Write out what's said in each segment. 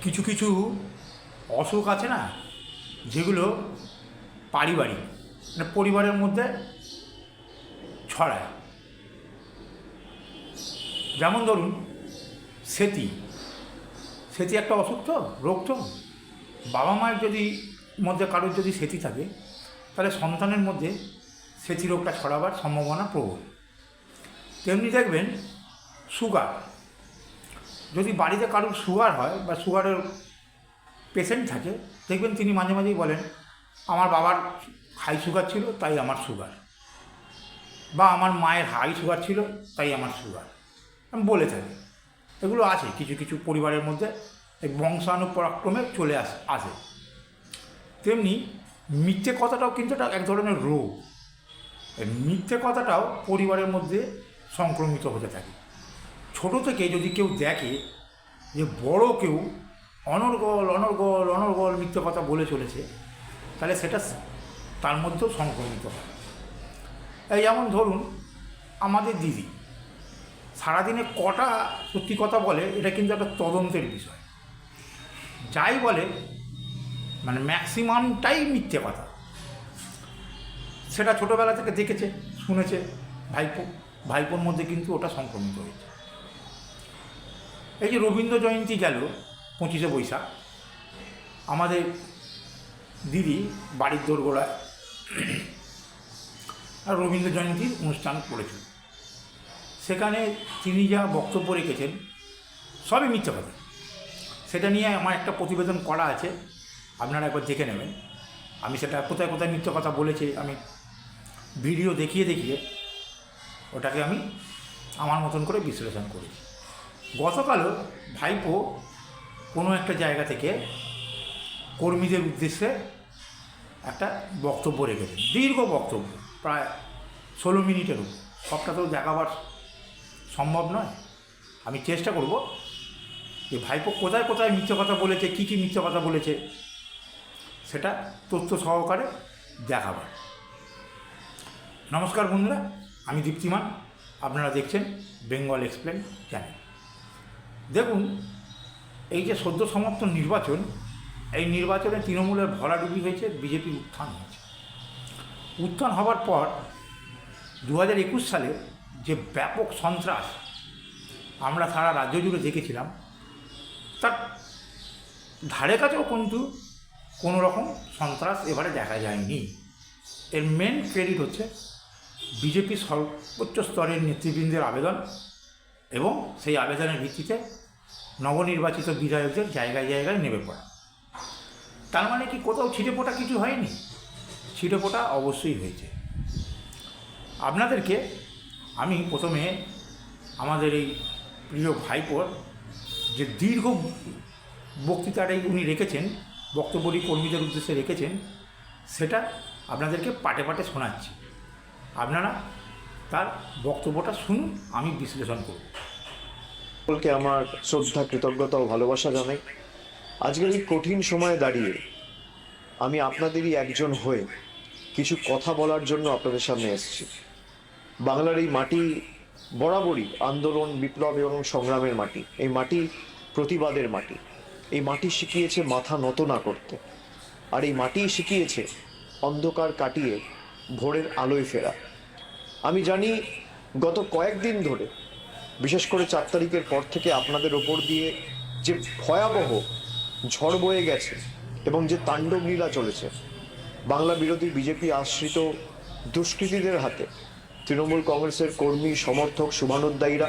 কিছু কিছু অসুখ আছে না, যেগুলো পারিবারিক, মানে পরিবারের মধ্যে ছড়ায়। যেমন ধরুন সেতি। সেতি একটা অসুখ, তো রোগ। তো বাবা মায়ের যদি মধ্যে কারোর যদি সেতি থাকে, তাহলে সন্তানের মধ্যে সেতি রোগটা ছড়াবার সম্ভাবনা প্রবল। তেমনি দেখবেন সুগার। যদি বাড়িতে কারোর সুগার হয় বা সুগারের পেশেন্ট থাকে, দেখবেন তিনি মাঝে মাঝেই বলেন, আমার বাবার হাই সুগার ছিল তাই আমার সুগার, বা আমার মায়ের হাই সুগার ছিল তাই আমার সুগার, আমি বলে থাকি। এগুলো আছে কিছু কিছু পরিবারের মধ্যে, এই বংশানুপরাক্রমে চলে আসে। তেমনি মিথ্যে কথাটাও কিন্তু এটা এক ধরনের রোগ। এই মিথ্যে কথাটাও পরিবারের মধ্যে সংক্রমিত হতে থাকে। ছোট থেকে যদি কেউ দেখে যে বড় কেউ অনর্গল অনর্গল অনর্গল মিথ্যে কথা বলে চলেছে, তাহলে সেটা তার মধ্যেও সংক্রমিত হয়। এই যেমন ধরুন আমাদের দিদি সারাদিনে কটা সত্যি কথা বলে, এটা কিন্তু একটা তদন্তের বিষয়। যাই বলে মানে ম্যাক্সিমামটাই মিথ্যে কথা। সেটা ছোটোবেলা থেকে দেখেছে, শুনেছে ভাইপোর মধ্যে কিন্তু ওটা সংক্রমিত হয়েছে। এই যে রবীন্দ্র জয়ন্তী গেল 25শে বৈশাখ, আমাদের দিদি বাড়ির দোরগোড়ায় আর রবীন্দ্র জয়ন্তীর অনুষ্ঠান করেছিল। সেখানে তিনি যা বক্তব্য রেখেছেন সবই মিথ্যে কথা। সেটা নিয়ে আমার একটা প্রতিবেদন করা আছে, আপনারা একবার দেখে নেবেন। আমি সেটা কোথায় কোথায় মিথ্যে কথা বলেছি আমি ভিডিও দেখিয়ে দেখিয়ে ওটাকে আমি আমার মতন করে বিশ্লেষণ করেছি। গতকালও ভাইপো কোনো একটা জায়গা থেকে কর্মীদের উদ্দেশ্যে একটা বক্তব্য রেখেছেন, দীর্ঘ বক্তব্য, প্রায় 16 মিনিটের উপর। সবটা তো দেখাবার সম্ভব নয়। আমি চেষ্টা করব যে ভাইপো কোথায় কোথায় মিথ্যে কথা বলেছে, কী কী মিথ্যে কথা বলেছে, সেটা তথ্য সহকারে দেখাবার। নমস্কার বন্ধুরা, আমি দীপ্তিমান, আপনারা দেখছেন বেঙ্গল এক্সপ্লেন চ্যানেল। দেখুন, এই যে সদ্য সমাপ্ত নির্বাচন, এই নির্বাচনে তৃণমূলের ভরাডুবি হয়েছে, বিজেপির উত্থান হয়েছে। উত্থান হওয়ার পর 2021 সালে যে ব্যাপক সন্ত্রাস আমরা সারা রাজ্য জুড়ে দেখেছিলাম, তার ধারে কাছেও কিন্তু কোনো রকম সন্ত্রাস এবারে দেখা যায়নি। এর মেন ক্রেডিট হচ্ছে বিজেপি সর্বোচ্চ স্তরের নেতৃবৃন্দের আবেদন এবং সেই আবেদনের ভিত্তিতে নবনির্বাচিত বিধায়কদের জায়গায় জায়গায় নেমে পড়া। তার মানে কি কোথাও ছিটেফোঁটা কিছু হয়নি? ছিটেফোঁটা অবশ্যই হয়েছে। আপনাদেরকে আমি প্রথমে আমাদের এই প্রিয় ভাইপোর যে দীর্ঘ বক্তৃতাটাই উনি রেখেছেন, বক্তব্যটি কর্মীদের উদ্দেশ্যে রেখেছেন, সেটা আপনাদেরকে পাটে পাটে শোনাচ্ছি। আপনারা তার বক্তব্যটা শুনুন, আমি বিশ্লেষণ করব। সকলকে আমার শ্রদ্ধা, কৃতজ্ঞতা ও ভালোবাসা জানাই। আজকের এই কঠিন সময়ে দাঁড়িয়ে আমি আপনাদেরই একজন হয়ে কিছু কথা বলার জন্য আপনাদের সামনে এসেছি। বাংলার এই মাটি বরাবরই আন্দোলন, বিপ্লব এবং সংগ্রামের মাটি। এই মাটি প্রতিবাদের মাটি। এই মাটি শিখিয়েছে মাথা নত না করতে, আর এই মাটি শিখিয়েছে অন্ধকার কাটিয়ে ভোরের আলোয় ফেরা। আমি জানি গত কয়েকদিন ধরে, বিশেষ করে 4 তারিখের পর থেকে আপনাদের ওপর দিয়ে যে ভয়াবহ ঝড় বয়ে গেছে এবং যে তাণ্ডব লীলা চলেছে, বাংলা বিরোধী বিজেপি আশ্রিত দুষ্কৃতীদের হাতে তৃণমূল কংগ্রেসের কর্মী, সমর্থক, শুভানুধ্যায়ীরা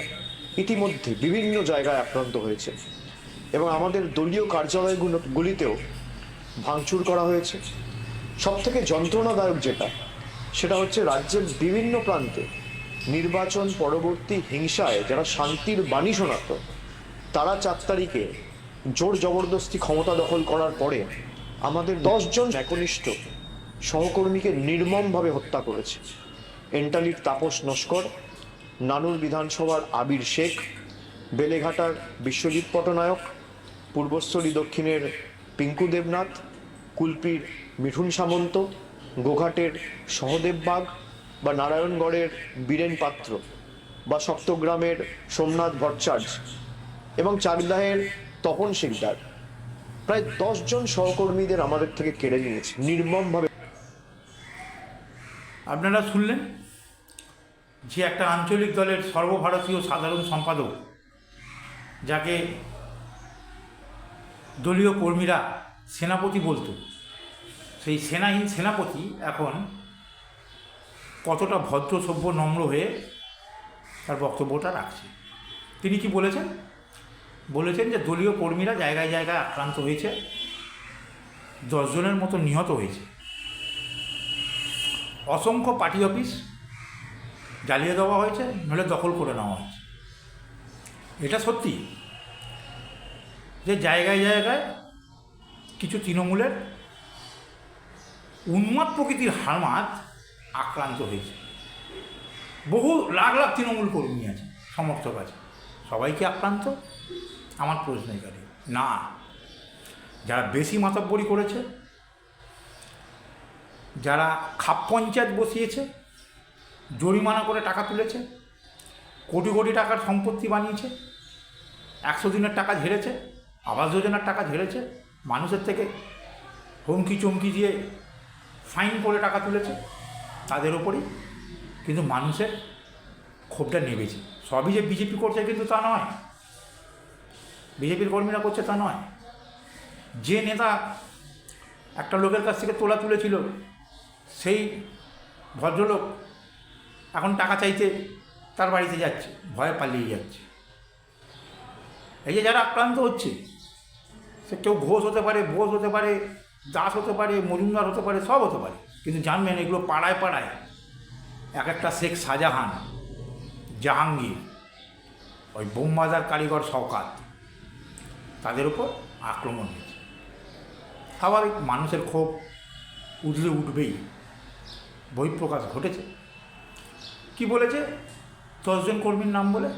ইতিমধ্যে বিভিন্ন জায়গায় আক্রান্ত হয়েছে এবং আমাদের দলীয় কার্যালয়গুলিতেও ভাঙচুর করা হয়েছে। সবথেকে যন্ত্রণাদায়ক সেটা হচ্ছে রাজ্যের বিভিন্ন প্রান্তে নির্বাচন পরবর্তী হিংসায় যারা শান্তির বাণী শোনাত, তারা 4 তারিখে জোর জবরদস্তি ক্ষমতা দখল করার পরে আমাদের 10 জন একনিষ্ঠ সহকর্মীকে নির্মমভাবে হত্যা করেছে। এন্টালির তাপস নস্কর, নানুর বিধানসভার আবির শেখ, বেলেঘাটার বিশ্বজিৎ পটনায়ক, পূর্বস্থলী দক্ষিণের পিঙ্কু দেবনাথ, কুলপির মিঠুন সামন্ত, গোঘাটের সহদেব বাগ বা নারায়ণগড়ের বীরেন পাত্র বা সপ্তগ্রামের সোমনাথ ভট্টাচার্য এবং চাকদাহের তপন শিকদার প্রায় 10 জন সহকর্মীদের আমাদের থেকে কেড়ে নিয়েছে নির্মমভাবে। আপনারা শুনলেন যে একটা আঞ্চলিক দলের সর্বভারতীয় সাধারণ সম্পাদক, যাকে দলীয় কর্মীরা সেনাপতি বলতো, সেই সেনাহীন সেনাপতি এখন কতটা ভদ্র সভ্য নম্র হয়ে তার বক্তব্যটা রাখছে। তিনি কি বলেছেন? বলেছেন যে দলীয় কর্মীরা জায়গায় জায়গায় আক্রান্ত হয়েছে, 10 জনের মতো নিহত হয়েছে, অসংখ্য পার্টি অফিস জ্বালিয়ে দেওয়া হয়েছে, নইলে দখল করে নেওয়া হয়েছে। এটা সত্যি যে জায়গায় জায়গায় কিছু তৃণমূলের উন্মাদ প্রকৃতির হারমাত আক্রান্ত হয়েছে। বহু লাখ লাখ তৃণমূল কর্মী আছে, সমর্থক আছে, সবাই কি আক্রান্ত? আমার প্রশ্ন এখানে না। যারা বেশি মাতব্বরি করেছে, যারা খাপ পঞ্চায়েত বসিয়েছে, জরিমানা করে টাকা তুলেছে, কোটি কোটি টাকার সম্পত্তি বানিয়েছে, 100 দিনের টাকা ঝেড়েছে, আবাস যোজনার টাকা ঝেড়েছে, মানুষের থেকে হুমকি চমকি দিয়ে ফাইন করে টাকা তুলেছে, তাদের ওপরই কিন্তু মানুষের ক্ষোভটা নেমেছে। সবই যে বিজেপি করছে কিন্তু তা নয়, বিজেপির কর্মীরা করছে তা নয়। যে নেতা একটা লোকের কাছ থেকে তোলা তুলেছিল, সেই ভদ্রলোক এখন টাকা চাইতে তার বাড়িতে যাচ্ছে, ভয়ে পালিয়ে যাচ্ছে। এই যে যারা আক্রান্ত হচ্ছে, সে কেউ ঘোষ হতে পারে, বোস হতে পারে, দাস হতে পারে, মজুমদার হতে পারে, সব হতে পারে, কিন্তু জানবেন এগুলো পাড়ায় পাড়ায় এক একটা শেখ শাহজাহান, জাহাঙ্গীর, ওই বোমবাজার কারিগর শওকাত, তাদের উপর আক্রমণ হয়েছে। স্বাভাবিক, মানুষের ক্ষোভ উঠলে উঠবেই, বহিঃপ্রকাশ ঘটেছে। কি বলেছে? 10 জন কর্মীর নাম বলে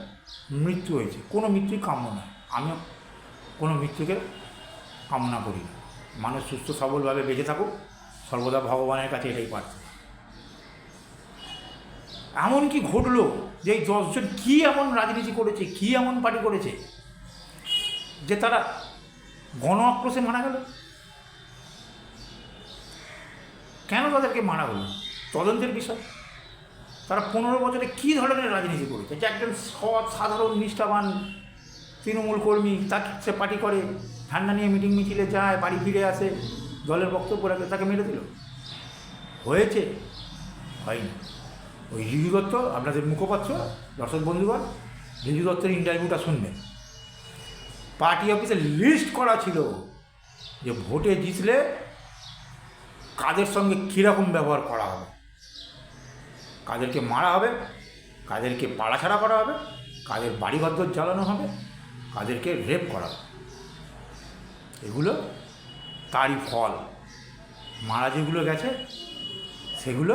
মৃত্যু হয়েছে। কোনো মৃত্যুই কাম্য নয়, আমিও কোনো মৃত্যুকে কামনা করি না। মানুষ সুস্থ সবলভাবে বেঁচে থাকুক, সর্বদা ভগবানের কাছে এটাই প্রার্থনা। এমন কি ঘটলো যে এই 10 জন কী এমন রাজনীতি করেছে, কী এমন পার্টি করেছে যে তারা গণ আক্রোশে মারা গেল? কেন তাদেরকে মারা হলো? তদন্তের বিষয়। তারা 15 বছরে কী ধরনের রাজনীতি করেছে যে একজন সৎ সাধারণ নিষ্ঠাবান তৃণমূল কর্মী, তাকে সে পার্টি করে, ঠান্ডা নিয়ে মিটিং মিছিলে যায়, বাড়ি ফিরে আসে, দলের বক্তব্য রাখে, তাকে মেরে দিল? হয়েছে? হয়নি। ওই রিজু দত্ত, আপনাদের মুখপাত্র, দর্শক বন্ধুগণ, রিজু দত্তের ইন্টারভিউটা শুনবেন। পার্টি অফিসে লিস্ট করা ছিল যে ভোটে জিতলে কাদের সঙ্গে কীরকম ব্যবহার করা হবে, কাদেরকে মারা হবে, কাদেরকে পাড়াছাড়া করা হবে, কাদের বাড়িঘর জ্বালানো হবে, কাদেরকে রেপ করা হবে। এগুলো তারই ফল। মারা যেগুলো গেছে সেগুলো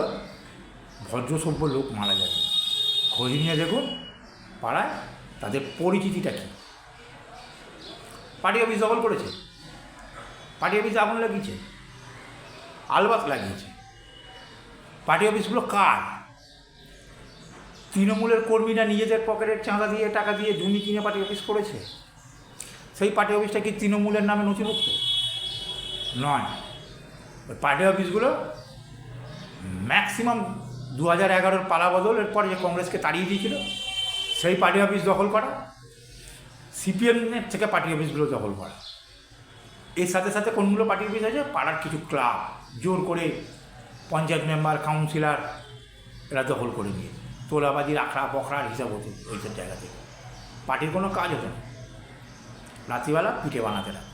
ভদ্রসভ্য লোক মারা যাবে। খোঁজ নিয়ে দেখুন পাড়ায় তাদের পরিচিতিটা কী। পার্টি অফিস দখল করেছে, পার্টি অফিসে আগুন লাগিয়েছে, আলবাত লাগিয়েছে। পার্টি অফিসগুলো কার? তৃণমূলের কর্মীরা নিজেদের পকেটের চাঁদা দিয়ে, টাকা দিয়ে জমি কিনে পার্টি অফিস করেছে। সেই পার্টি অফিসটা কি তৃণমূলের নামে নথিভুক্ত? নয়। ওই পার্টি অফিসগুলো ম্যাক্সিমাম 2011-এর পালা বদলের পরে যে কংগ্রেসকে তাড়িয়ে দিয়েছিল, সেই পার্টি অফিস দখল করা, সিপিএমের থেকে পার্টি অফিসগুলো দখল করা। এর সাথে সাথে কোনগুলো পার্টি অফিস আছে? পাড়ার কিছু ক্লাব জোর করে পঞ্চায়েত মেম্বার, কাউন্সিলর এরা দখল করে নিয়েছে। তোলাবাজির আখড়া পখড়ার হিসাব হতো ওইসব জায়গা থেকে। পার্টির কোনো কাজ হতো না, রাত্রিবেলা পিঠে বানাতে রাখে।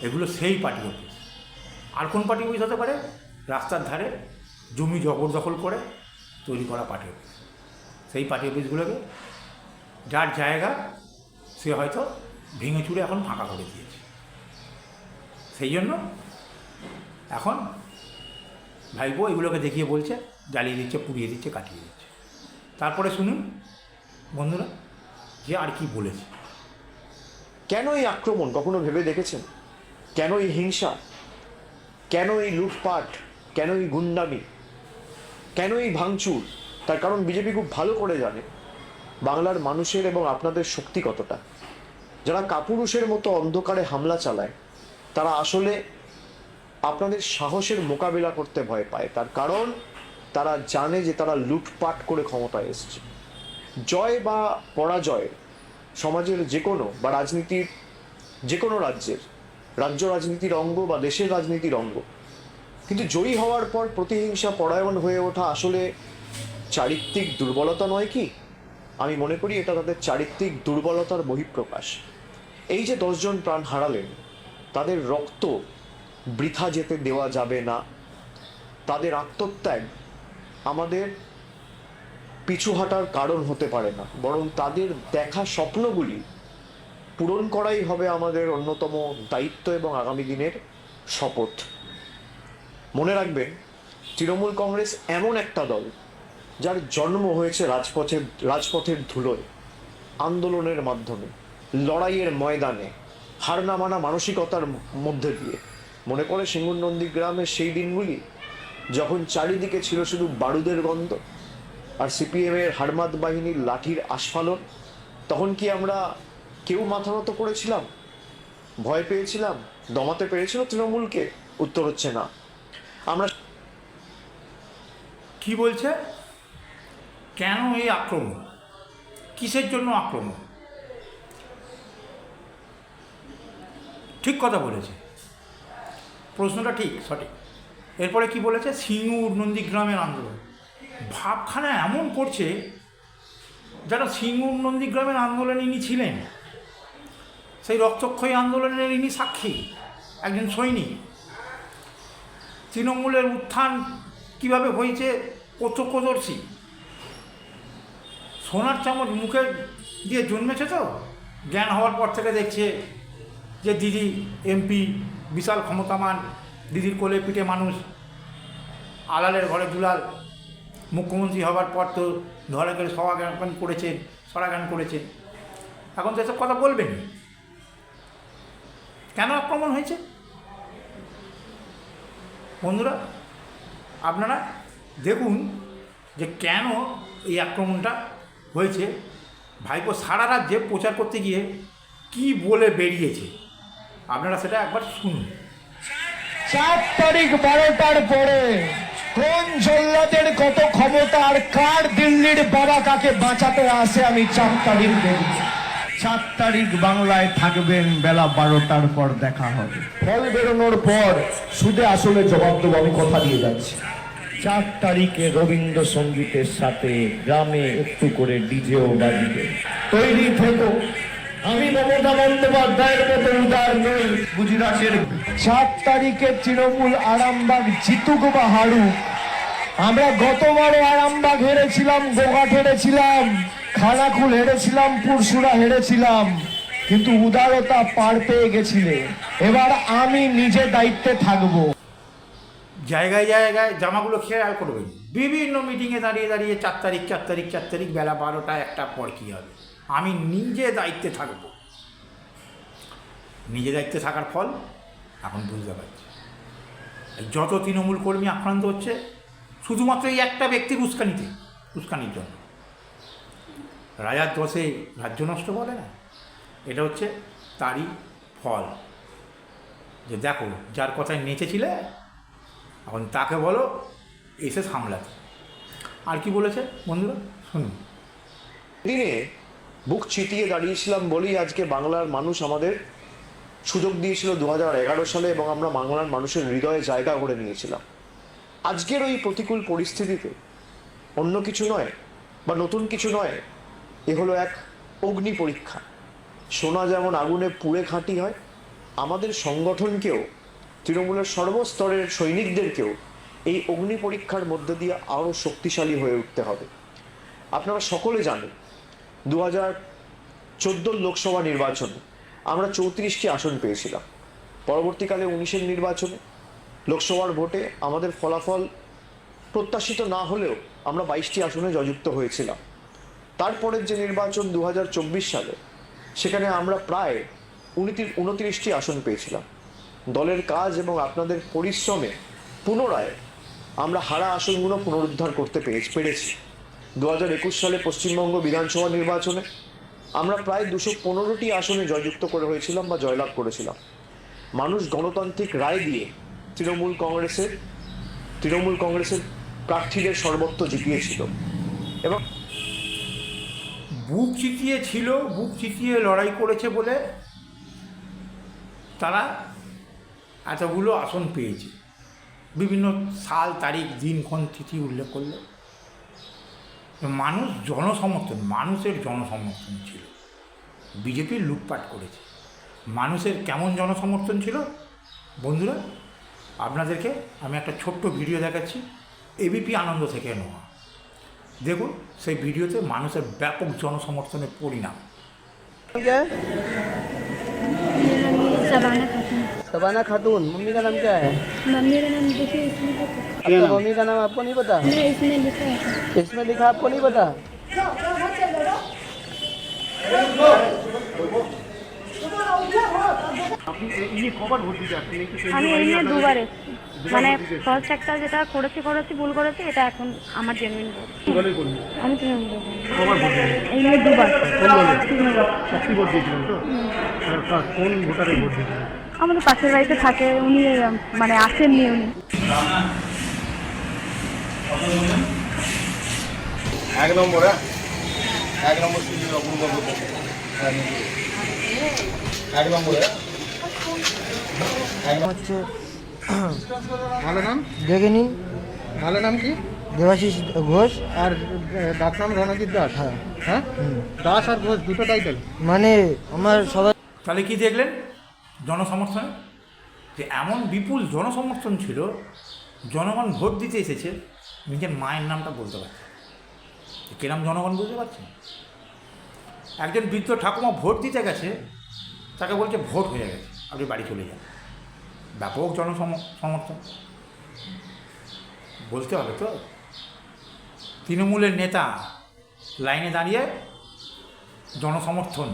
এগুলো সেই পার্টি অফিস। আর কোন পার্টি অফিস হতে পারে? রাস্তার ধারে জমি জবরদখল করে তৈরি করা পার্টি অফিস। সেই পার্টি অফিসগুলোকে যার জায়গা সে হয়তো ভেঙে চুরে এখন ফাঁকা করে দিয়েছে। সেই জন্য এখন ভাইপো এগুলোকে দেখিয়ে বলছে জ্বালিয়ে দিচ্ছে, পুড়িয়ে দিচ্ছে, কাটিয়ে দিচ্ছে। তারপরে শুনুন বন্ধুরা যে আর কি বলেছে। কেন এই আক্রমণ কখনো ভেবে দেখেছেন? কেন এই হিংসা? কেন এই লুটপাট? কেন এই গুন্ডামি? কেন এই ভাঙচুর? তার কারণ বিজেপি খুব ভালো করে জানে বাংলার মানুষের এবং আপনাদের শক্তি কতটা। যারা কাপুরুষের মতো অন্ধকারে হামলা চালায় তারা আসলে আপনাদের সাহসের মোকাবিলা করতে ভয় পায়। তার কারণ তারা জানে যে তারা লুটপাট করে ক্ষমতায় এসছে। জয় বা পরাজয় সমাজের যে কোনো বা রাজনীতির যে কোনো রাজ্য রাজনীতির অঙ্গ বা দেশের রাজনীতির অঙ্গ, কিন্তু জয়ী হওয়ার পর প্রতিহিংসা পরায়ণ হয়ে ওঠা আসলে চারিত্রিক দুর্বলতা নয় কি? আমি মনে করি এটা তাদের চারিত্রিক দুর্বলতার বহিঃপ্রকাশ। এই যে 10 জন প্রাণ হারালেন, তাদের রক্ত বৃথা যেতে দেওয়া যাবে না। তাদের আত্মত্যাগ আমাদের পিছু হাঁটার কারণ হতে পারে না, বরং তাদের দেখা স্বপ্নগুলি পূরণ করাই হবে আমাদের অন্যতম দায়িত্ব এবং আগামী দিনের শপথ। মনে রাখবেন, তৃণমূল কংগ্রেস এমন একটা দল যার জন্ম হয়েছে রাজপথের ধুলোয়, আন্দোলনের মাধ্যমে, লড়াইয়ের ময়দানে, হার না মানা মানসিকতার মধ্যে দিয়ে। মনে পড়ে সিঙ্গুর নন্দীগ্রামের সেই দিনগুলি যখন চারিদিকে ছিল শুধু বারুদের গন্ধ আর সিপিএমের হারমাদ বাহিনীর লাঠির আস্ফালন? তখন কি আমরা কেউ মাথা নত করেছিলাম? ভয় পেয়েছিলাম? দমাতে পেরেছিল তৃণমূলকে? উত্তর হচ্ছে না। আমরা কি বলছে? কেন এই আক্রমণ? কিসের জন্য আক্রমণ? ঠিক কথা বলেছে, প্রশ্নটা ঠিক সঠিক। এরপরে কি বলেছে? সিঙ্গুর নন্দীগ্রামের আন্দোলন। ভাবখানা এমন করছে যারা সিঙ্গুর নন্দীগ্রামের আন্দোলনে ইনি ছিলেন, সেই রক্তক্ষয়ী আন্দোলনের ইনি সাক্ষী, একজন সৈনিক। তৃণমূলের উত্থান কিভাবে হয়েছে প্রত্যক্ষদর্শী। সোনার চামচ মুখে দিয়ে জন্মেছে তো, জ্ঞান হওয়ার পর থেকে দেখছে যে দিদি এমপি, বিশাল ক্ষমতামান, দিদির কোলে পিঠে মানুষ, আলালের ঘরে দুলাল। মুখ্যমন্ত্রী হবার পর তো ধরে করে সরাগান করেছেন। এখন তো এসব কথা বলবেন। কেন আক্রমণ হয়েছে বন্ধুরা? আপনারা দেখুন যে কেন এই আক্রমণটা হয়েছে। ভাইপো সারা রাজ্যে প্রচার করতে গিয়ে কি বলে বেরিয়েছে, আপনারা সেটা একবার শুনুন। 4 তারিখ 12টার পরে কোন জল্লাদের কত ক্ষমতা আর কার দিল্লির বাবা কাকে বাঁচাতে আসে আমি 4 তারিখ দেখব। 4 তারিখ বাংলায় থাকবেন, বেলা 12টার পর দেখা হবে। ফল বেরোনোর পর সুদে আসলে জবাব দেবো, আমি কথা দিয়ে যাচ্ছি। 4 তারিখে রবীন্দ্রসঙ্গীতের সাথে গ্রামে একটু করে ডিজেও বাজবে। তৈরি থেকো, আমি মমতা বন্দ্যোপাধ্যায়ের মতো উদার নই। গুজরাটের 4 তারিখে তৃণমূল আরামবাগ জিতুক বা হারুক, আমরা গতবারও আরামবাগ হেরেছিলাম, গোঘাট হেরেছিলাম, খানাকুল হেরেছিলাম, পুরসুরা হেরেছিলাম, কিন্তু উদারতা পার পেয়ে গেছিলে। এবার আমি নিজে দায়িত্বে থাকবো। জায়গায় জায়গায় জামাগুলো খেয়াল করবেন, বিভিন্ন মিটিংয়ে দাঁড়িয়ে 4 তারিখ বেলা 12টা 1টার পর কী হবে। আমি নিজে দায়িত্বে থাকব। নিজে দায়িত্বে থাকার ফল এখন বুঝতে পারছি। যত তৃণমূল কর্মী আক্রান্ত হচ্ছে শুধুমাত্র এই একটা ব্যক্তির উস্কানির জন্য। রাজার দোষে রাজ্য নষ্ট বলে না, এটা হচ্ছে তারই ফল। যে দেখো, যার কথায় নেচেছিলে এখন তাকে বলো এসে সামলাতে। আর কি বলেছে বন্ধুরা শুনুন। দিনে বুক চিতিয়ে দাঁড়িয়েছিলাম বলেই আজকে বাংলার মানুষ আমাদের সুযোগ দিয়েছিল 2011 সালে, এবং আমরা বাংলার মানুষের হৃদয়ে জায়গা করে নিয়েছিলাম। আজকের ওই প্রতিকূল পরিস্থিতিতে অন্য কিছু নয় বা নতুন কিছু নয়, এ হলো এক অগ্নি পরীক্ষা। সোনা যেমন আগুনে পুড়ে খাঁটি হয়, আমাদের সংগঠনকেও, তৃণমূলের সর্বস্তরের সৈনিকদেরকেও এই অগ্নি পরীক্ষার মধ্যে দিয়ে আরও শক্তিশালী হয়ে উঠতে হবে। আপনারা সকলে জানেন 2014 লোকসভা নির্বাচনে আমরা 34টি আসন পেয়েছিলাম। পরবর্তীকালে 19-এর নির্বাচনে লোকসভার ভোটে আমাদের ফলাফল প্রত্যাশিত না হলেও আমরা 22টি আসনে জয়যুক্ত হয়েছিলাম। তারপরের যে নির্বাচন 2024 সালে, সেখানে আমরা প্রায় 29টি আসন পেয়েছিলাম। দলের কাজ এবং আপনাদের পরিশ্রমে পুনরায় আমরা হারা আসনগুলো পুনরুদ্ধার করতে পেরেছি। 2021 সালে পশ্চিমবঙ্গ বিধানসভা নির্বাচনে আমরা প্রায় 215টি আসনে জয়যুক্ত করে হয়েছিলাম বা জয়লাভ করেছিলাম। মানুষ গণতান্ত্রিক রায় দিয়ে তৃণমূল কংগ্রেসের প্রার্থীদের সর্বত্র জিতিয়েছিল এবং বুক চিতিয়ে লড়াই করেছে বলে তারা এতগুলো আসন পেয়েছে। বিভিন্ন সাল, তারিখ, দিনক্ষণ, তিথি উল্লেখ করলে মানুষের জনসমর্থন ছিল। বিজেপি লুটপাট করেছে। মানুষের কেমন জনসমর্থন ছিল বন্ধুরা, আপনাদেরকে আমি একটা ছোট্ট ভিডিও দেখাচ্ছি, এবিপি আনন্দ থেকে নেওয়া। দেখুন সেই ভিডিওতে মানুষের ব্যাপক জনসমর্থনের পরিণাম। क्या है? शबाना खातून। शबाना खातून। मम्मी का नाम क्या है? मम्मी का नाम देखिए इसमें तो आपका मम्मी का नाम आपको नहीं पता? नहीं, इसमें लिखा है। इसमें लिखा आपको नहीं पता? আমি এই নিয়ে দুবার এসেছি, মানে ফার্স্ট একটা যেটা করেছি ভুল করেছি, এটা এখন আমার জেনুইন ভোট। আমি তৃণমূল এই নিয়ে দুবার কোন ভোটারের ভোট দিয়েছিলেন? আমাদের পাশের বাড়িতে থাকে উনি, মানে আসেননি উনি। এক নম্বর অপূর্ব এক নম্বরে হচ্ছে ভালো নাম দেখে নিন। ভালো নাম কি? দেবাশিস ঘোষ। আর ডাক নাম রণজিৎ দাস। হ্যাঁ, দাস আর ঘোষ দুটো টাইটেল। মানে আমার সবাই তাহলে কি দেখলেন জনসমর্থন, যে এমন বিপুল জনসমর্থন ছিল, জনগণ ভোট দিতে এসেছে, নিজের মায়ের নামটা বলতে পারছে। কিরম জনগণ বুঝতে পারছে? একজন বৃদ্ধ ঠাকুমা ভোট দিতে গেছে, তাকে বলছে ভোট হয়ে গেছে, আপনি বাড়ি চলে যান। ব্যাপক জনসমর্থন বলতে হবে তো। তৃণমূলের নেতা লাইনে দাঁড়িয়ে জনসমর্থন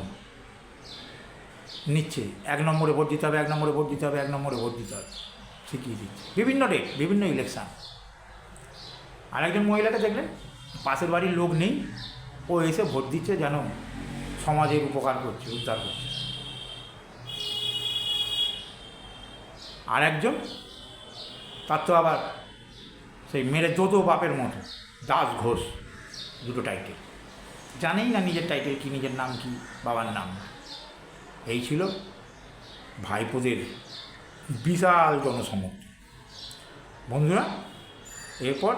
নিচ্ছে, 1 নম্বরে ভোট দিতে হবে, 1 নম্বরে ভোট দিতে হবে, 1 নম্বরে ভোট দিতে হবে, শিখিয়ে দিচ্ছে বিভিন্ন ডেট, বিভিন্ন ইলেকশান। আর একজন মহিলাকে দেখলেন, পাশের বাড়ির লোক নেই, ও এসে ভোট দিচ্ছে, যেন সমাজের উপকার করছে, উদ্ধার করছে। আর একজন, তার তো আবার সেই মেরে দোতো বাপের মতো, দাস ঘোষ, দুটো টাইটেল, জানেই না নিজের টাইটেল কি, নিজের নাম কি, বাবার নাম। এই ছিল ভাইপোদের বিশাল জনসমর্থন। বন্ধুরা, এরপর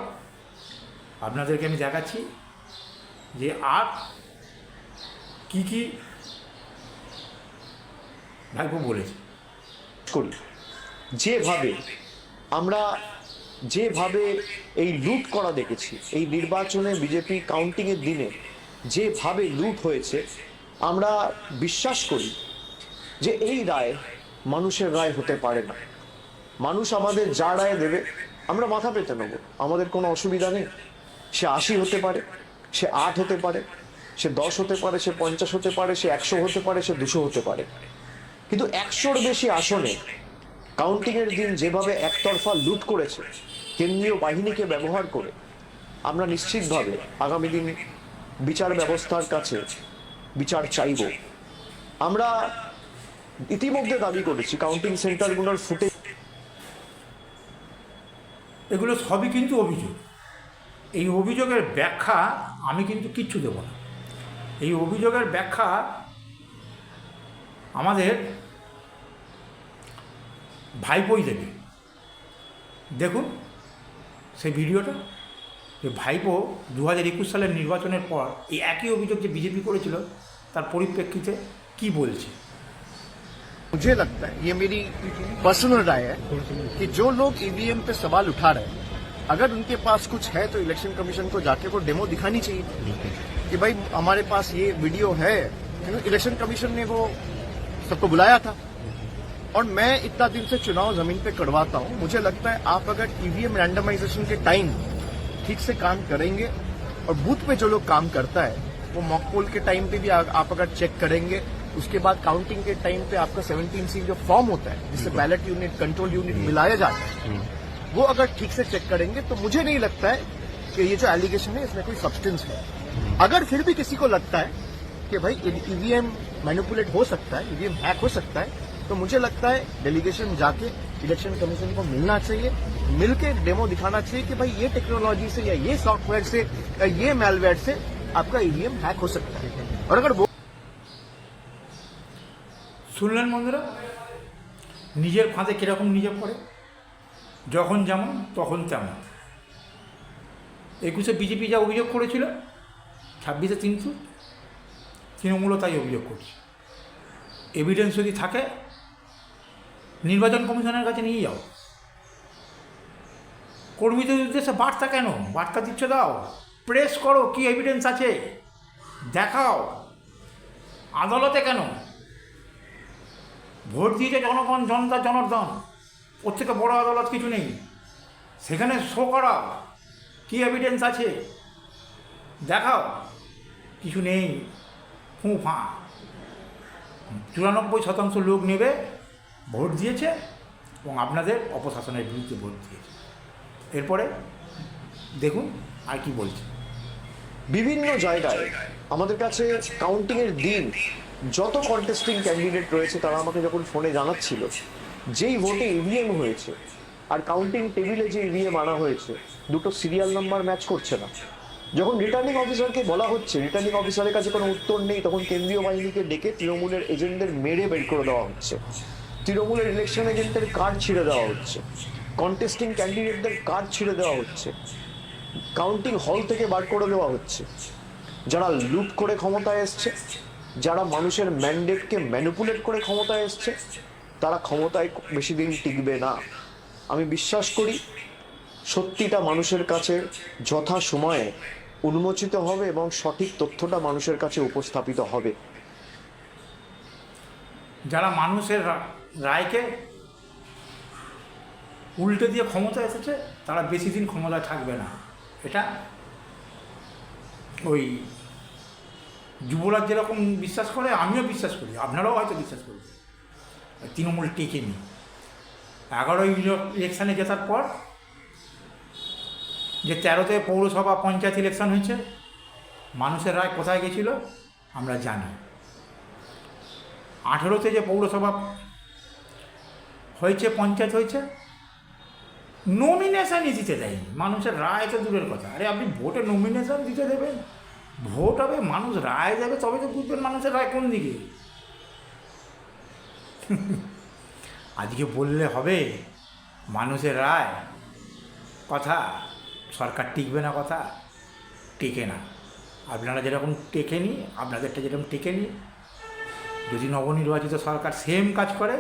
আপনাদেরকে আমি দেখাচ্ছি যে আর কি কি ভাইপো বলেছে। করি যেভাবে এই লুট করা দেখেছি, এই নির্বাচনে বিজেপি কাউন্টিংয়ের দিনে যেভাবে লুট হয়েছে, আমরা বিশ্বাস করি যে এই রায় মানুষের রায় হতে পারে না। মানুষ আমাদের যা রায় দেবে আমরা মাথা পেতে নেব, আমাদের কোনো অসুবিধা নেই। সে 80 হতে পারে, সে 8 হতে পারে, সে 10 হতে পারে, সে 50 হতে পারে, সে 100 হতে পারে, সে 200 হতে পারে। কিন্তু 100-র বেশি আসনে কাউন্টিংয়ের দিন যেভাবে একতরফা লুট করেছে কেন্দ্রীয় বাহিনীকে ব্যবহার করে, আমরা নিশ্চিতভাবে আগামী দিন বিচার ব্যবস্থার কাছে বিচার চাইব। আমরা ইতিমধ্যে দাবি করেছি কাউন্টিং সেন্টারগুলোর ফুটেজ। এগুলো সবই কিন্তু অভিযোগ। এই অভিযোগের ব্যাখ্যা আমি কিন্তু কিচ্ছু দেব না। এই অভিযোগের ব্যাখ্যা আমাদের ভাইপোই দেবে। দেখুন সেই ভিডিওটা, যে ভাইপো 2021 সালের নির্বাচনের পর এই একই অভিযোগ যে বিজেপি করেছিল তার পরিপ্রেক্ষিতে কি বলছে। मुझे लगता है, ये मेरी पर्सनल राय है, कि जो लोग ईवीएम पे सवाल उठा रहे हैं, अगर उनके पास कुछ है तो इलेक्शन कमीशन को जाके वो डेमो दिखानी चाहिए कि भाई हमारे पास ये वीडियो है। इलेक्शन कमीशन ने वो सबको बुलाया था, और मैं इतना दिन से चुनाव जमीन पे करवाता हूं, मुझे लगता है आप अगर ईवीएम रैंडमाइजेशन के टाइम ठीक से काम करेंगे, और बूथ पे जो लोग काम करता है वो मॉक पोल के टाइम पे भी आप अगर चेक करेंगे, उसके बाद काउंटिंग के टाइम पे आपका 17C जो फॉर्म होता है जिससे बैलेट यूनिट, कंट्रोल यूनिट मिलाया जाता है, वो अगर ठीक से चेक करेंगे तो मुझे नहीं लगता है कि ये जो एलिगेशन है इसमें कोई सब्सटेंस है। अगर फिर भी किसी को लगता है कि भाई ईवीएम मैनिपुलेट हो सकता है, ईवीएम हैक हो सकता है, तो मुझे लगता है डेलीगेशन जाके इलेक्शन कमीशन को मिलना चाहिए, मिलके डेमो दिखाना चाहिए कि भाई ये टेक्नोलॉजी से या ये सॉफ्टवेयर से या ये मैलवेयर से आपका ईवीएम हैक हो सकता है। और अगर वो শুনলেন বন্ধুরা, নিজের ফাঁদে কীরকম নিজে পড়ে, যখন যেমন তখন তেমন। 21-এ বিজেপি যা অভিযোগ করেছিল, 26-এ কিন্তু তৃণমূলও তাই অভিযোগ করছে। এভিডেন্স যদি থাকে নির্বাচন কমিশনের কাছে নিয়ে যাও। কর্মীদের উদ্দেশ্যে বার্তা কেন? বার্তা দিচ্ছ দাও, প্রেস করো, কি এভিডেন্স আছে দেখাও। আদালতে কেন? ভোট দিয়েছে জনগণ, জনতা জনার্দন, ওর থেকে বড় আদালত কিছু নেই। সেখানে শো করা কী এভিডেন্স আছে দেখাও। কিছু নেই, ফুঁ ফাঁ। 94% লোক নেবে ভোট দিয়েছে এবং আপনাদের অপশাসনের বিরুদ্ধে ভোট দিয়েছে। এরপরে দেখুন আর কি বলছে। বিভিন্ন জায়গায় আমাদের কাছে কাউন্টিংয়ের দিন যত কন্টেস্টিং ক্যান্ডিডেট রয়েছে তারা আমাকে যখন ফোনে জানাচ্ছিল যেই ভোটে ইভিএম হয়েছে আর কাউন্টিং টেবিলে যে ইভিএম আনা হয়েছে দুটো সিরিয়াল নাম্বার ম্যাচ করছে না। যখন রিটার্নিং অফিসারকে বলা হচ্ছে, রিটার্নিং অফিসারের কাছে কোনো উত্তর নেই, তখন কেন্দ্রীয় বাহিনীকে ডেকে তৃণমূলের এজেন্টদের মেরে বের করে দেওয়া হচ্ছে, তৃণমূলের ইলেকশন এজেন্টের কার্ড ছিঁড়ে দেওয়া হচ্ছে, কন্টেস্টিং ক্যান্ডিডেটদের কার্ড ছিঁড়ে দেওয়া হচ্ছে, কাউন্টিং হল থেকে বার করে দেওয়া হচ্ছে। যারা লুট করে ক্ষমতায় এসছে, যারা মানুষের ম্যান্ডেটকে ম্যানিপুলেট করে ক্ষমতায় এসছে, তারা ক্ষমতায় বেশি দিন টিকবে না। আমি বিশ্বাস করি সত্যিটা মানুষের কাছে যথা সময়ে উন্মোচিত হবে এবং সঠিক তথ্যটা মানুষের কাছে উপস্থাপিত হবে। যারা মানুষের রায়কে উল্টে দিয়ে ক্ষমতা এসেছে তারা বেশি দিন ক্ষমতায় থাকবে না। এটা ওই যুবরাজ যেরকম বিশ্বাস করে আমিও বিশ্বাস করি, আপনারাও হয়তো বিশ্বাস করি। তৃণমূল টেকেনি। 11 ইলেকশানে জেতার পর যে 13তে পৌরসভা পঞ্চায়েত ইলেকশন হয়েছে, মানুষের রায় কোথায় গেছিল আমরা জানি। 18তে যে পৌরসভা হয়েছে, পঞ্চায়েত হয়েছে, নমিনেশনই দিতে দেয়নি। মানুষের রায় তো দূরের কথা। আরে আপনি ভোটে নমিনেশন দিতে দেবেন? ভোট হবে, মানুষ রায় দেবে, তবে তো বুঝবেন মানুষের রায় কোন দিকে। আজকে বললে হবে মানুষের রায় কথা, সরকার টিকবে না কথা, টেকে না। আপনারা যেরকম টেকেনি, আপনাদেরটা যেরকম টেকেনি, যদি নবনির্বাচিত সরকার সেম কাজ করে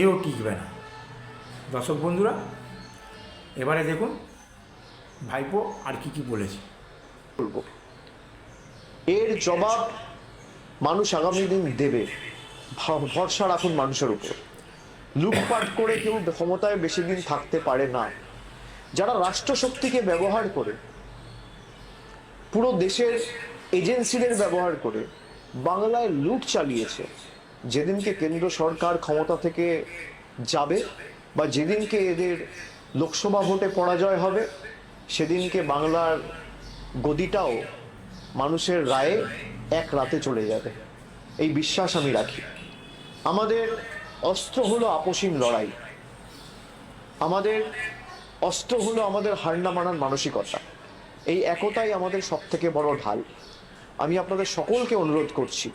এও টিকবে না। দর্শক বন্ধুরা, এবারে দেখুন ভাইপো আর কি কি বলেছে। বলবো এর জবাব মানুষ আগামী দিন দেবে, ভরসা রাখুন মানুষের উপর। লুটপাট করে কেউ ক্ষমতায় বেশি দিন থাকতে পারে না। যারা রাষ্ট্রশক্তিকে ব্যবহার করে, পুরো দেশের এজেন্সিদের ব্যবহার করে বাংলায় লুট চালিয়েছে, যেদিনকে কেন্দ্র সরকার ক্ষমতা থেকে যাবে বা যেদিনকে এদের লোকসভা ভোটে পরাজয় হবে, সেদিনকে বাংলার গদিটাও মানুষের রায়ে এক রাতে চলে যাবে, এই বিশ্বাস আমি রাখি। আমাদের অস্ত্র হলো আপসীন লড়াই, আমাদের অস্ত্র হলো আমাদের হার না মানার মানসিকতা। এই একতাই আমাদের সব থেকে বড় ঢাল। আমি আপনাদের সকলকে অনুরোধ করছি,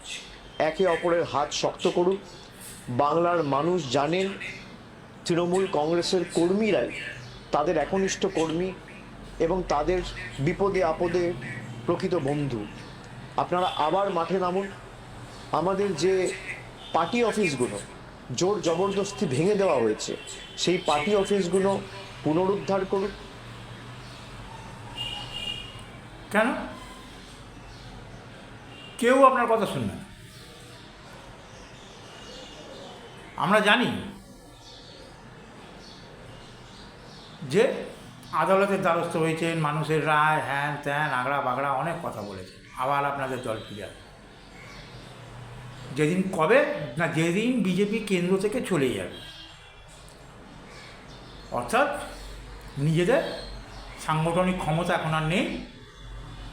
একে অপরের হাত শক্ত করুন। বাংলার মানুষ জানেন তৃণমূল কংগ্রেসের কর্মীরাই তাদের একনিষ্ঠ কর্মী এবং তাদের বিপদে আপদে প্রকৃত বন্ধু। আপনারা আবার মাঠে নামুন। আমাদের যে পার্টি অফিসগুলো জোর জবরদস্তি ভেঙে দেওয়া হয়েছে, সেই পার্টি অফিসগুলো পুনরুদ্ধার করুন। কেন কেউ আপনার কথা শুনবে না? আমরা জানি যে আদালতের দ্বারস্থ হয়েছেন, মানুষের রায় হ্যান ত্যান আগড়া বাগড়া অনেক কথা বলেছেন। আবার আপনাদের দল ফিরে আসবে যেদিন, কবে না যেদিন বিজেপি কেন্দ্র থেকে চলে যাবে, অর্থাৎ নিজেদের সাংগঠনিক ক্ষমতা এখন আর নেই,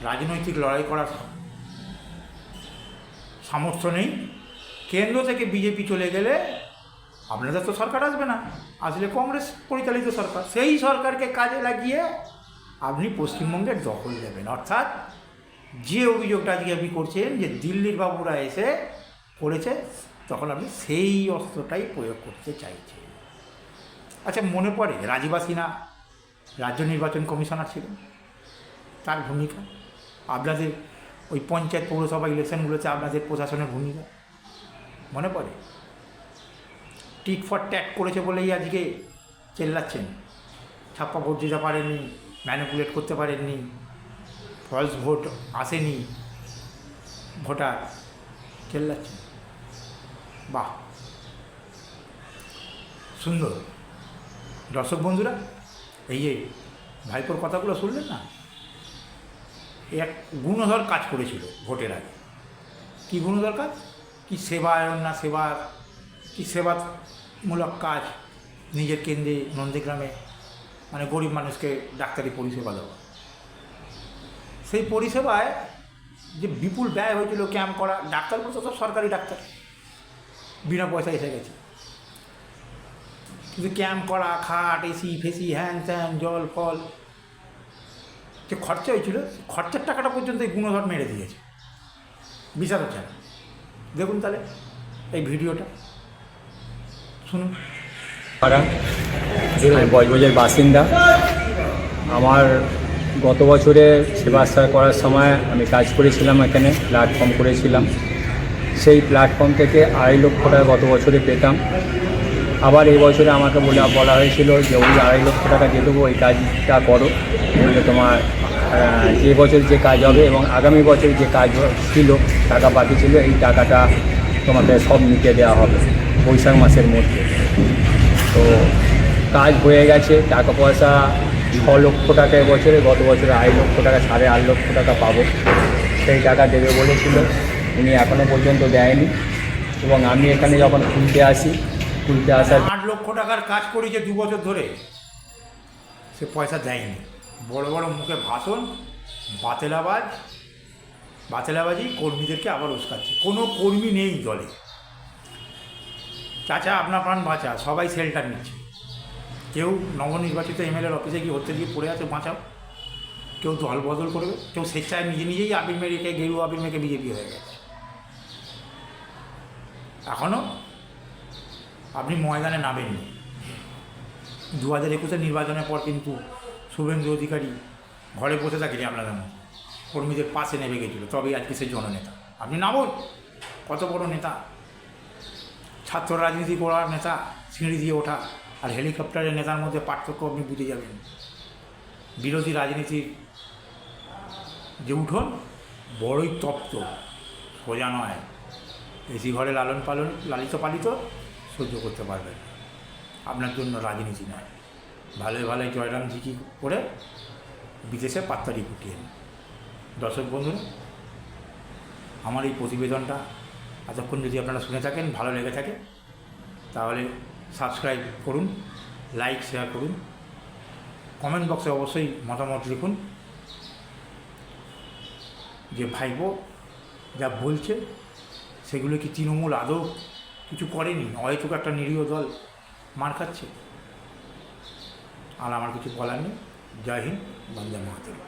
রাজনৈতিক লড়াই করার সামর্থ্য নেই, কেন্দ্র থেকে বিজেপি চলে গেলে আপনাদের তো সরকার আসবে না, আসলে কংগ্রেস পরিচালিত সরকার, সেই সরকারকে কাজে লাগিয়ে আপনি পশ্চিমবঙ্গের দখল নেবেন। অর্থাৎ যে অভিযোগটা আজকে আপনি করছেন যে দিল্লির বাবুরা এসে করেছে, তখন আপনি সেই অস্ত্রটাই প্রয়োগ করতে চাইছেন। আচ্ছা, মনে পড়ে রাজীব সিনহা রাজ্য নির্বাচন কমিশনার ছিলেন, তার ভূমিকা, আপনাদের ওই পঞ্চায়েত পৌরসভা ইলেকশনগুলোতে আপনাদের প্রশাসনের ভূমিকা মনে পড়ে? টিক ফর ট্যাক করেছে বলেই আজকে চেল্লাচ্ছেন, ছাপ্পা ভোট দিতে পারেননি, ম্যানিপুলেট করতে পারেননি, ফলস ভোট আসেনি, ভোটার চেল্লাচ্ছেন। বাহ, সুন্দর। দর্শক বন্ধুরা, এই যে ভাইপোর কথাগুলো শুনলেন না, এক গুণধর কাজ করেছিল ভোটের আগে। কী গুণধর কাজ? কি সেবায়ন না সেবা, কি সেবামূলক কাজ, নিজের কেন্দ্রে নন্দীগ্রামে মানে গরিব মানুষকে ডাক্তারি পরিষেবা দেওয়া। সেই পরিষেবায় যে বিপুল ব্যয় হয়েছিল, ক্যাম্প করা, ডাক্তারগুলো তো সব সরকারি ডাক্তার, বিনা পয়সায় এসে গেছে, কিন্তু ক্যাম্প করা, খাট, এসি ফেসি, হ্যান ত্যান, জল ফল, যে খরচা হয়েছিল, খরচার টাকাটা পর্যন্ত এই গুণধর মেরে দিয়েছে। বিচার হচ্ছে না। দেখুন তাহলে এই ভিডিওটা শুনুন। আমি বজবজের বাসিন্দা। আমার গত বছরে সেবা আশ্রয় করার সময় আমি কাজ করেছিলাম, এখানে প্ল্যাটফর্ম করেছিলাম। সেই প্ল্যাটফর্ম থেকে 2.5 লক্ষ টাকা গত বছরে পেতাম। আবার এই বছরে আমাকে বলা হয়েছিল যে ওই 2.5 লক্ষ টাকা দিয়ে দেবো, ওই কাজটা করো, বললে তোমার যে বছর যে কাজ হবে এবং আগামী বছর যে কাজ ছিল, টাকা বাকি ছিল, এই টাকাটা তোমাকে সব নিতে দেওয়া হবে বৈশাখ মাসের মধ্যে। তো কাজ হয়ে গেছে, টাকা পয়সা 6 লক্ষ টাকা এবছরে, গত বছরে 2.5 লক্ষ টাকা, 8.5 লক্ষ টাকা পাবো। সেই টাকা দেবে বলেছিল, উনি এখনও পর্যন্ত দেয়নি। এবং আমি এখানে যখন খুলতে আসার 8 লক্ষ টাকার কাজ করেছে 2 বছর ধরে, সে পয়সা দেয়নি। বড় বড় মুখে ভাষণ, বাতেলাবাজি, কর্মীদেরকে আবার উস্কাচ্ছে। কোনো কর্মী নেই দলে। চাচা আপনার প্রাণ বাঁচা, সবাই শেল্টার নিচ্ছে। কেউ নবনির্বাচিত এমএলএর অফিসে গিয়ে হতে গিয়ে পড়ে আছে, বাঁচাও। কেউ দল বদল করবে, কেউ স্বেচ্ছায় নিজেই আবির মেরেকে, গেরু আবির মেরেকে বিজেপি হয়ে গেছে। এখনও আপনি ময়দানে নামেননি। 2021 নির্বাচনের পর কিন্তু শুভেন্দু অধিকারী ঘরে বসে থাকেনি আপনাদের মতো, কর্মীদের পাশে নেমে গেছিল, তবেই আজকে সে জননেতা। আপনি নামুন, কত বড় নেতা, ছাত্র রাজনীতি করার নেতা, সিঁড়ি দিয়ে ওঠা আর হেলিকপ্টারের নেতার মধ্যে পার্থক্য আপনি বুঝে যাবেন। বিরোধী রাজনীতির যে উঠোন বড়ই তপ্ত, সোজা নয়। এসি ঘরে লালিত পালিত সহ্য করতে পারবেন। আপনার জন্য রাজনীতি নয়। ভালোই ভালোই জয়রাম ঝিকি করে বিদেশে পাত্তারি ফুটিয়ে নিন। দর্শক বন্ধুরা, আমার এই প্রতিবেদনটা এতক্ষণ যদি আপনারা শুনে থাকেন, ভালো লেগে থাকে, তাহলে সাবস্ক্রাইব করুন, লাইক শেয়ার করুন, কমেন্ট বক্সে অবশ্যই মতামত লিখুন যে ভাইপো যা বলছে সেগুলো কি তৃণমূল আদৌ কিছু করেনি, হয়তো একটা নিরীহ দল মার খাচ্ছে। আর আমার কিছু বলার নেই। জয় হিন্দ, বন্দে মাতরম।